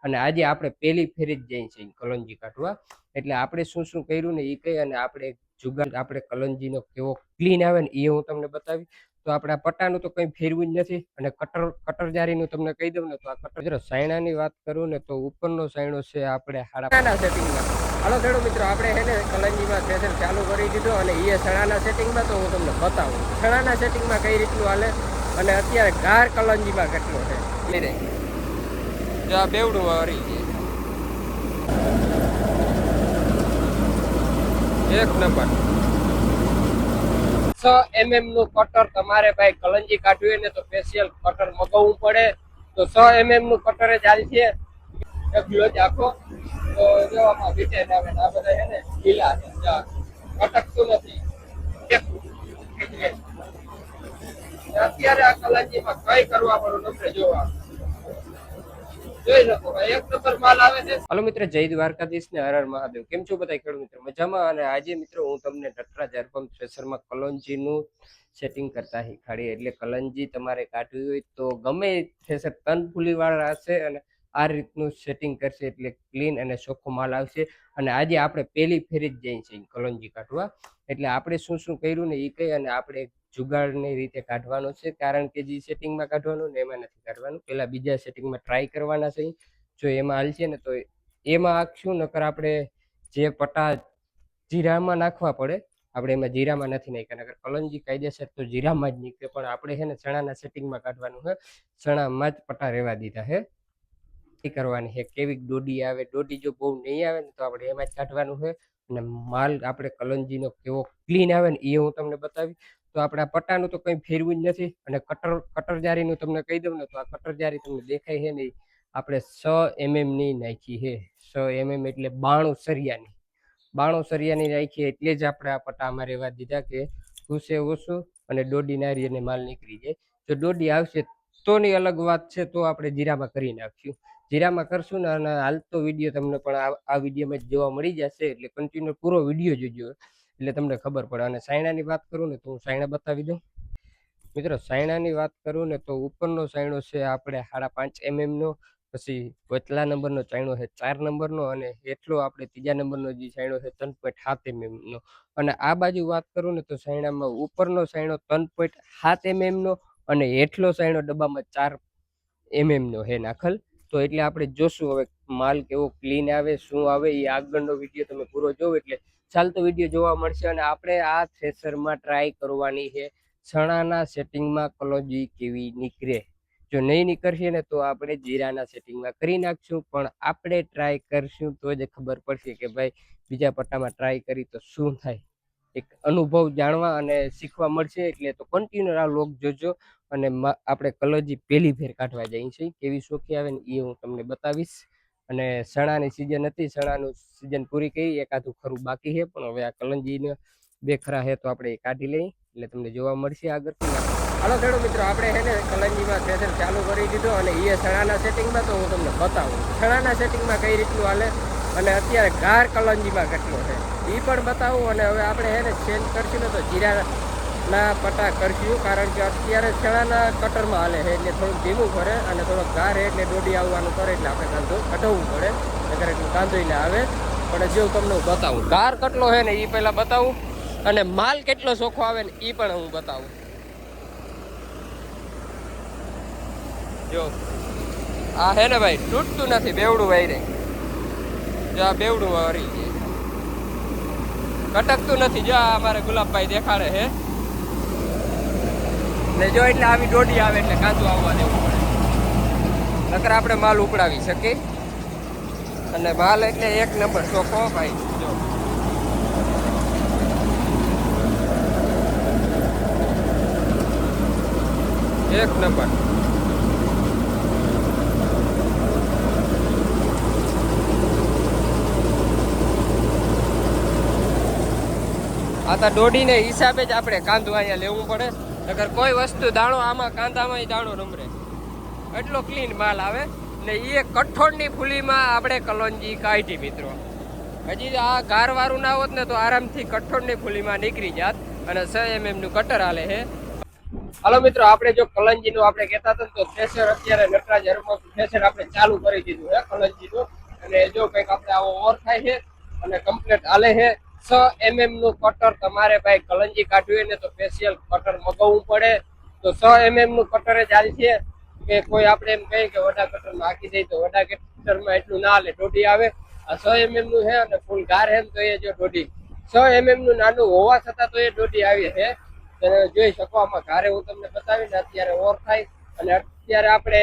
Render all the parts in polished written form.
અને આજે આપણે પહેલી ફેરી જ જઈએ છીએ કલંજી કાઢવા. એટલે આપણે શું શું કર્યું ને એ કહી અને આપણે જુગાડ આપણે કલંજીનો કેવો ક્લીન આવે ને એ હું તમને બતાવી. તો આપણે આ પટ્ટાનું તો કંઈ ફેરવું જ નથી. અને કટરજારીનું તમને કહી દઉં ને તો આ કટર સાયણાની વાત કરું ને તો ઉપરનો સાયણો છે આપણે હાડા સેટિંગમાં. હાલો ખેડૂત મિત્રો, આપણે છે ને કલંજીમાં થ્રેસર ચાલુ કરી દીધો અને એ સણાના સેટિંગમાં તો હું તમને બતાવું સણાના સેટિંગમાં કઈ રીતનું હાલે અને અત્યારે ગાર કલંજીમાં કેટલો છે. લીધે જો આ બેવડું હરી એક નંબર 6 mm નું કટર તમારે ભાઈ કલંજી કાઢવી હોય ને તો સ્પેશિયલ કટર મગાવવું પડે. તો 6 mm નું કટર જ હાલશે. એક ગ્લોજ આખો તો જો આમાં વિટેન આવે આ બધા છે ને ઢીલા છે, અટકતું નથી. અત્યારે આ કલંજીમાં કઈ કરવા પડું તમને જોવા જોઈ શકો ભાઈ, એક નંબર માલ આવે છે. હાલો મિત્ર, જય દ્વારકાધીશ ને હર હર મહાદેવ. કેમ છો બધા ખેડૂત મિત્રો? મજામાં. અને આજે મિત્રો હું તમને નટરાજ ઝારપંપ થ્રેસરમાં કલંજીનું સેટિંગ કરતા શીખાડી. એટલે કલંજી તમારે કાઢવી હોય તો ગમે થ્રેસર તન ફૂલી વાળા હશે અને આ રીતનું સેટિંગ કરશે એટલે ક્લીન અને ચોખ્ખો માલ આવશે. અને આજે આપણે પહેલી ફેરી જ જઈએ છીએ કલંજી કાઢવા. એટલે આપણે શું શું કર્યું ને એ કહી અને આપણે જુગાડની રીતે કાઢવાનો છે. કારણ કે જે સેટિંગમાં કાઢવાનું ને એમાં નથી કાઢવાનું. પેલા બીજા સેટિંગમાં ટ્રાય કરવાના છે. જો એમાં હાલશે ને તો એમાં આખશું, નકર આપણે જે પટ્ટા જીરામાં નાખવા પડે આપણે એમાં જીરામાં નથી નાખ્યા. નકર કલંજી કાયદેસર તો જીરામાં જ નીકળે. પણ આપણે છે ને ચણાના સેટિંગમાં કાઢવાનું છે. ચણામાં જ પટ્ટા રહેવા દીધા છે. કરવાની છે કેવી દોડી આવે. દોડી જો બહુ નહીં આવે ને તો આપણે એમાં જ કાઢવાનું છે. અને માલ આપણે કલંજીનો કેવો ક્લીન આવે ને એ હું તમને બતાવી. તો આપણે આ પટ્ટાનું તો કંઈ ફેરવું જ નથી. અને કટરજારીનું તમને કહી દઉં ને તો આ કટરજારી તમને દેખાય છે ને આપણે 6 mm ની નાખી છે. 6 mm એટલે 92 સરિયાની. 92 સરિયાની નાખી એટલે જ આપણે આ પટ્ટામાં રહેવા દીધા કે ઘૂસે ઓછું અને દોડી નારી અને માલ નીકળી જાય. જો દોડી આવશે તોની અલગ વાત છે, તો આપણે જીરામાં કરી નાખશું. જીરામાં કરશું ને અને હાલતો વિડીયો તમને પણ આ વિડીયોમાં જ જોવા મળી જશે. એટલે કન્ટિન્યુ પૂરો વિડીયો જોજો એટલે તમને ખબર પડે. અને સાયણાની વાત કરું ને તો હું સાયણા બતાવી દઉં મિત્રો. સાયણાની વાત કરું ને તો ઉપરનો સાયણો છે આપણે 5.5 mm નો. પછી વચલા નંબરનો સાયણો છે 4 નંબરનો. અને હેઠલો આપણે ત્રીજા નંબરનો જે સાયણો છે 3.7 mm નો. અને આ બાજુ વાત કરું ને તો સાયણામાં ઉપરનો સાયણો 3.7 mm નો અને હેઠલો સાયણો ડબ્બામાં 4 mm નો છે નાખલ. તો એટલે આપણે જોશું હવે માલ કેવો ક્લીન આવે શું આવે એ આગળનો વિડીયો તમે પૂરો જોવો એટલે ચાલતો વિડીયો જોવા મળશે. અને આપણે આ થ્રેસરમાં ટ્રાય કરવાની છે ચણાના સેટિંગમાં કલંજી કેવી નીકળે. જો નહીં નીકળશે ને તો આપણે જીરાના સેટિંગમાં કરી નાખશું. પણ આપણે ટ્રાય કરશું તો જ ખબર પડશે કે ભાઈ બીજા પટ્ટામાં ટ્રાય કરી તો શું થાય. એક અનુભવ જાણવા અને શીખવા મળશે. એટલે તો કન્ટિન્યુ આ લોક જોજો. અને આપણે કલંજી પહેલી ફેર કાઢવા જઈએ છીએ. કેવી શોખી આવે ને એ હું તમને બતાવીશ. અને ચણાની સિઝન હતી, ચણાનું સિઝન પૂરી કરી, એકાદું ખરું બાકી છે. પણ હવે આ કલંજીને બે ખરા છે તો આપણે એ કાઢી લઈએ એટલે તમને જોવા મળશે આગળ. હાલો ખેડૂત મિત્રો, આપણે છે ને કલંજીમાં થ્રેસર ચાલુ કરી દીધો અને એ ચણાના સેટિંગમાં તો હું તમને બતાવું ચણાના સેટિંગમાં કઈ રીતનું હાલે અને અત્યારે ગાર કલંજીમાં કેટલો છે એ પણ બતાવું. અને હવે આપણે છે ને ચેન્જ કરશું ને તો જીરાના પટ્ટા કરશું. કારણ કે અત્યારે ચણાના કટરમાં હાલે છે એટલે થોડુંક ધીમું કરે અને થોડોક ગાર છે એટલે દોડી આવવાનું કરે એટલે આપણે કાંધો કઢાવવું પડે. નકર એટલું કાંધો એટલે આવે. પણ જેવું તમને હું બતાવું ગાર કેટલો છે ને એ પહેલાં બતાવું અને માલ કેટલો ચોખ્ખો આવે ને એ પણ હું બતાવું. જો આ હે ને ભાઈ તૂટતું નથી, બેવડું વાયરે. જો આ બેવડું વરી કટકતું નથી. જો આ અમારે ગુલાબભાઈ દેખાડે છે ને. જો એટલે આવી દોડી આવે એટલે કાંધું આવવા દેવું પડે. નકર આપણે માલ ઉપડાવી શકીએ. અને માલ એટલે એક નંબર ચોખ્ખો ભાઈ. જો એક નંબર. આ તો દોડીને હિસાબે જ આપણે કાંધું અહીંયા લેવું પડે. નકર કોઈ વસ્તુ દાણો આમાં કાંધામાં દાણો નમરે એટલો ક્લીન માલ આવે ને. એ કઠોળની ફૂલીમાં આપણે કલંજી કાઢી મિત્રો. હજી આ ગારવાળું ના હોત ને તો આરામથી કઠોળની ફૂલીમાં નીકળી જાત. અને 6 mm નું કટર હાલે છે. હાલો મિત્રો, આપણે જો કલંજી નું આપણે કહેતા હતા તો થ્રેશર અત્યારે નટરાજ થ્રેશર આપણે ચાલુ કરી દીધું છે કલંજી નું. અને જો કંઈક આપણે આવો ઓર થાય છે અને કમ્પ્લીટ હાલે છે. 6 mm નું કટર તમારે ભાઈ કલંજી કાઢવી હોય ને તો સ્પેશિયલ કટર મગાવવું પડે. તો 6 mm નું કટર જ હાલશે. કે કોઈ આપણે એમ કહીએ કે વડા કટરમાં હાકી દઈએ તો વડા કટરમાં એટલું ના હાલે, દોઢી આવે. આ 6 mm નું છે અને ફૂલ ગાર છે તો એ જો દોઢી 6 mm નું નાનું હોવા છતાં તો એ દોઢી આવી છે. જોઈ શકો આમાં ઘારે હું તમને બતાવીને અત્યારે ઓર થાય. અને અત્યારે આપણે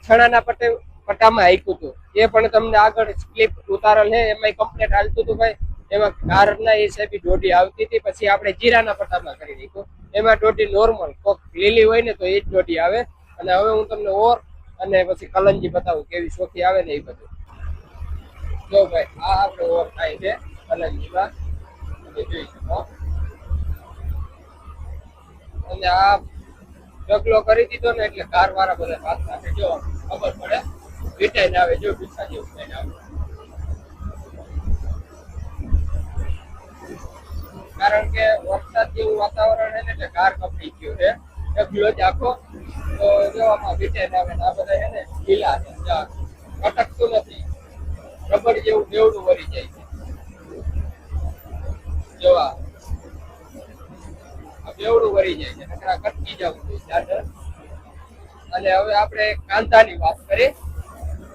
છણાના પટ્ટામાં હાક્યું હતું એ પણ તમને આગળ ક્લિપ ઉતારેલ છે, એમાં કમ્પ્લીટ હાલતું હતું ભાઈ. એમાં ઘારના હિસાબે દોઢી આવતી હતી. પછી આપણે જીરાના પટ્ટામાં કરી દીધું, એમાં દોઢી નોર્મલ કોક લીલી હોય ને તો એ જ દોઢી આવે. અને હવે હું તમને ઓર અને પછી કલંજી બતાવું કેવી ચોખી આવે ને એ બધું. જો ભાઈ આ આપણે ઓર થાય છે કલંજીમાં, જોઈ શકો. અને આ ઢગલો કરી દીધો ને એટલે કાર વાળા બધા હાથ નાખે. જો ખબર પડે વિટાઈને આવે, જો પીછા જેવું થઈને આવે. કારણ કે વરસાદ જેવું વાતાવરણ છે ને એટલે કાર કપડી ગયું છે ઢગલો જ આખો. તો જો આમાં વિટાઈને આવે ને આ બધા છે ને લીલા છે, અટકતું નથી, રબડ જેવું બેવડું વળી જાય છે. જોવા બેવડું વળી જાય છે, નકરા કટકી જવું જોઈએ. અને હવે આપણે કાંદાની વાત કરીએ.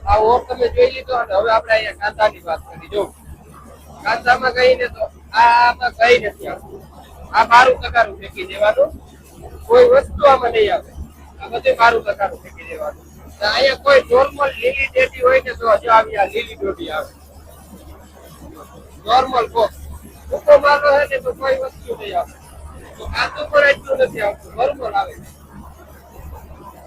આ ઓર તમે જોઈ લીધો અને હવે આપણે અહીંયા કાંદાની વાત કરી. જો કાંદામાં ગઈ ને તો આમાં કઈ નથી આવતું. આ બારું તકારું ફેંકી દેવાનું, કોઈ વસ્તુ આમાં નહીં આવે. આ બધું બારું તકારું ફેંકી દેવાનું. અહીંયા કોઈ નોર્મલ લીલી ડેટી હોય ને તો હજુ આવી આ લીલી ડોટી આવે. નોર્મલ બોક્સ ઉકો મારો છે ને તો કોઈ વસ્તુ નહીં આવે. તો કાંદો પણ એટલું નથી આવતું, નોર્મલ આવે.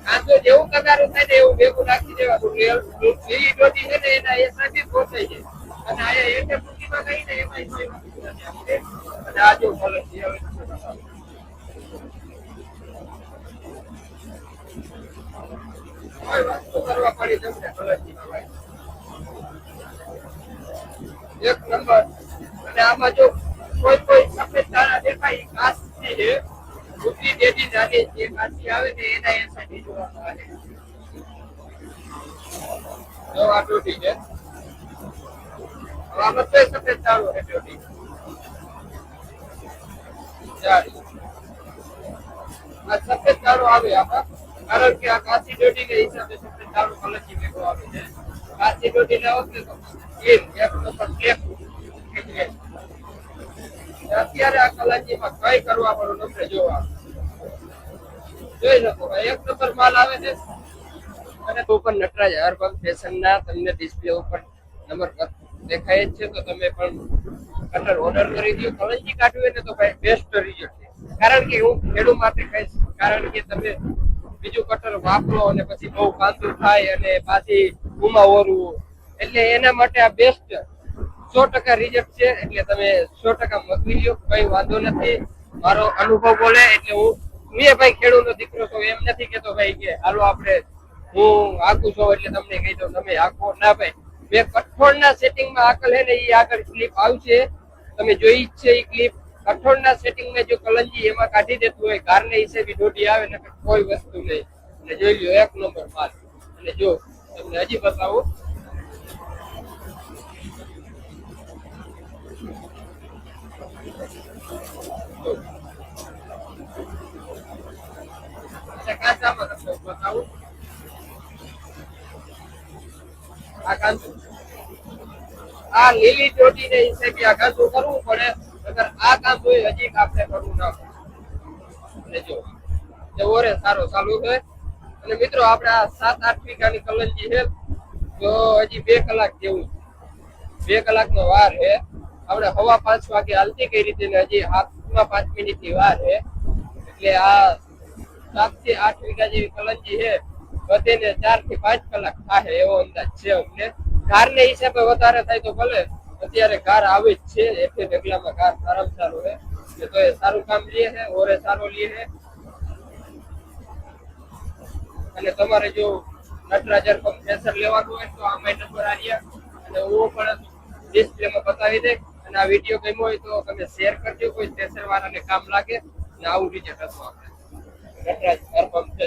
કાંદો જેવું તકારું થાય ને એવું ભેગું નાખી દેવાનું. લીલી ડોટી છે ને એના એ સાથે પહોંચાઈ જાય. અને અહીંયા એટલે પૂંજીમાં ગઈ ને એમાં કોઈ વસ્તુ નથી આવતી. અને આ જો કલંજી આવે કોઈ વસ્તુ કરવા પડી તમને કલંજીમાં ભાઈ, એક નંબર. અને આમાં જો કોઈ સફેદ દાણા દેખાય કાચી છે, ઉતરી દેતી જાડી જે કાચી આવે ને એના એ સાથે જોવામાં આવે. જો આ ડોટી છે, આ બધો સફેદ દાણો છે ડોટી જાડી. આ સફેદ દાણો આવે આમાં, કારણ કે આ કાચી ડોટી ને હિસાબે સફેદ દાણો કલંજી ભેગો આવે છે. કાચી ડોટી ના વખતે તો એક નંબર બ્લેક. અત્યારે આ કલંજીમાં કઈ કરવા પડો તમને જોવા જોઈ શકો એક નંબર માલ આવે છે. અને ઉપર નટરાજ હર્બલ ફેશન ના તમને ડિસ્પ્લે ઉપર નંબર દેખાય જ છે. તો તમે પણ કટર ઓર્ડર કરી દો. કલંજી કાઢવી હોય ને તો ભાઈ બેસ્ટ રિઝલ્ટ છે. કારણ કે હું ખેડૂત માટે કહીશ, કારણ કે તમે બીજું કટર વાપરો અને પછી બહુ કાંદું થાય અને પાછી ગુમાવવું, એટલે એના માટે આ બેસ્ટ 100% રિઝલ્ટ છે. એટલે તમે 100% મગવી લો, કઈ વાંધો નથી. મારો અનુભવ બોલે એટલે હું ભાઈ ખેડૂતનો દીકરો છું, એમ નથી કેતો ભાઈ કે હાલો આપણે હું હાકું છું એટલે તમને કહી દઉં તમે હાકો ના. ભાઈ મેં કઠોળના સેટિંગમાં હાકલ હે ને એ આગળ ક્લિપ આવશે, તમે જોઈ જ છે એ ક્લિપ. કઠોળના સેટિંગમાં જો કલંજી એમાં કાઢી દેતું હોય ઘરને હિસાબે દોઢી આવે ને કોઈ વસ્તુ નહીં. અને જોઈ લો એક નંબર માલ. અને જો તમને હજી બતાવું, કાંદામાં તમને બતાવું. આ કાંદું, આ લીલી ચોટી ને હિસાબે આ કાંદું કરવું પડે. અગર આ કાંદું હજી આપણે કરવું ના પડે. જો ઓરે સારો ચાલુ છે. અને મિત્રો આપણે આ 7-8 વીઘાની કલંજી છે તો હજી 2 કલાક જેવું, 2 કલાકનો વાર છે. આપણે 5:15 વાગે હાલતી કઈ રીતે ને હજી 7:05 મિનિટની વાર છે. એટલે આ 7 થી 8 વીઘા જેવી કલંજી છે, વધીને 4 થી 5 કલાક થાય એવો અંદાજ છે અમને. ઘારને હિસાબે વધારે થાય તો ભલે, અત્યારે ઘાર આવે જ છે એટલે ઢગલામાં ઘાર સારામાં સારું છે. તો એ સારું કામ લે છે, ઓરે સારો લે છે. અને તમારે જો નટરાજર કમ્પ્રેસર લેવાનું હોય તો આમાં નંબર આવ્યા અને હું પણ ડિસ્પ્લેમાં બતાવી દે. અને આ વિડીયો ગમ્યો હોય તો તમે શેર કરજો, કોઈ સ્ટેશન વાળાને કામ લાગે. અને આવું રિઝલ્ટ હતું આપણે. નટરાજ ફાર્મ છે